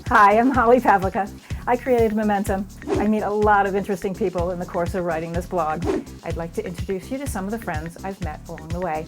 Hi, I'm Holly Pavlica. I created Momentum. I meet a lot of interesting people in the course of writing this blog. I'd like to introduce you to some of the friends I've met along the way.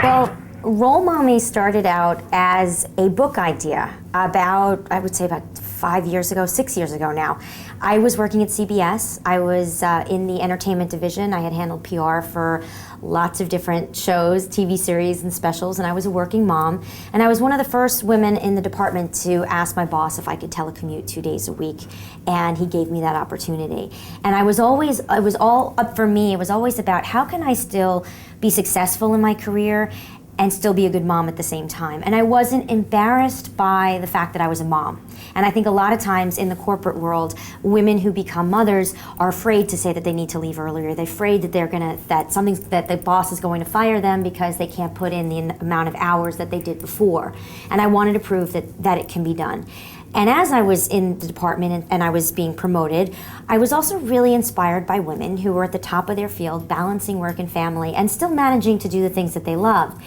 Well, Role Mommy started out as a book idea about, I would say about 5 years ago, 6 years ago now. I was working at CBS. I was in the entertainment division. I had handled PR for lots of different shows, TV series and specials, and I was a working mom. And I was one of the first women in the department to ask my boss if I could telecommute 2 days a week, and he gave me that opportunity. And it was all up for me. It was always about how can I still be successful in my career and still be a good mom at the same time. And I wasn't embarrassed by the fact that I was a mom. And I think a lot of times in the corporate world, women who become mothers are afraid to say that they need to leave earlier. They're afraid that that the boss is going to fire them because they can't put in the amount of hours that they did before. And I wanted to prove that it can be done. And as I was in the department and I was being promoted, I was also really inspired by women who were at the top of their field, balancing work and family, and still managing to do the things that they love.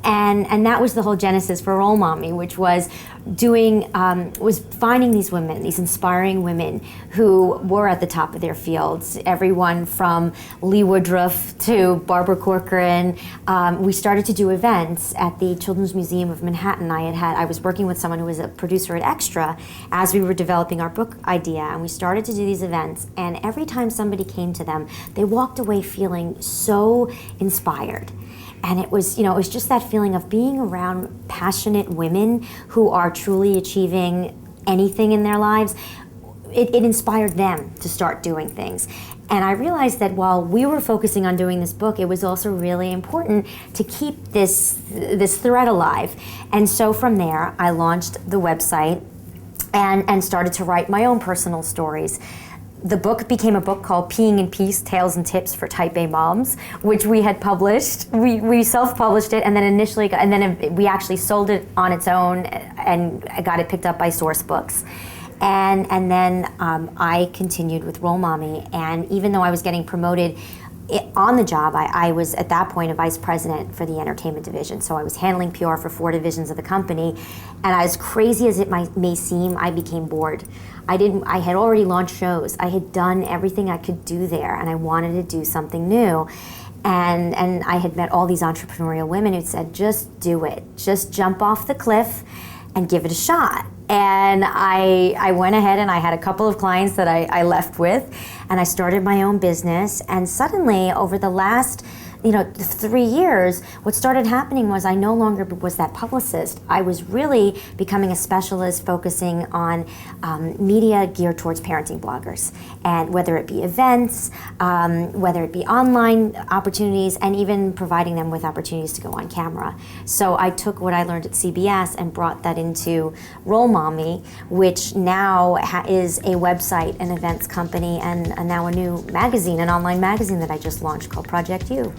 And that was the whole genesis for Role Mommy, which was finding these women, these inspiring women who were at the top of their fields. Everyone from Lee Woodruff to Barbara Corcoran. We started to do events at the Children's Museum of Manhattan. I was working with someone who was a producer at Extra as we were developing our book idea, and we started to do these events. And every time somebody came to them, they walked away feeling so inspired. And it was just that feeling of being around passionate women who are truly achieving anything in their lives. It inspired them to start doing things. And I realized that while we were focusing on doing this book, it was also really important to keep this thread alive. And so from there, I launched the website and started to write my own personal stories. The book became a book called Peeing in Peace, Tales and Tips for Type A Moms, which we had published. We self-published it, and then we actually sold it on its own and got it picked up by Source Books. And then I continued with Role Mommy, and even though I was getting promoted on the job, I was at that point a vice president for the entertainment division. So I was handling PR for 4 divisions of the company. And as crazy as it may seem, I became bored. I had already launched shows. I had done everything I could do there, and I wanted to do something new. And I had met all these entrepreneurial women who said, just do it. Just jump off the cliff and give it a shot. And I went ahead and I had a couple of clients that I left with, and I started my own business. And suddenly, over the last 3 years, what started happening was I no longer was that publicist. I was really becoming a specialist focusing on media geared towards parenting bloggers. And whether it be events, whether it be online opportunities, and even providing them with opportunities to go on camera. So I took what I learned at CBS and brought that into Role Mommy, which now is a website, an events company, and now a new magazine, an online magazine that I just launched called Project You.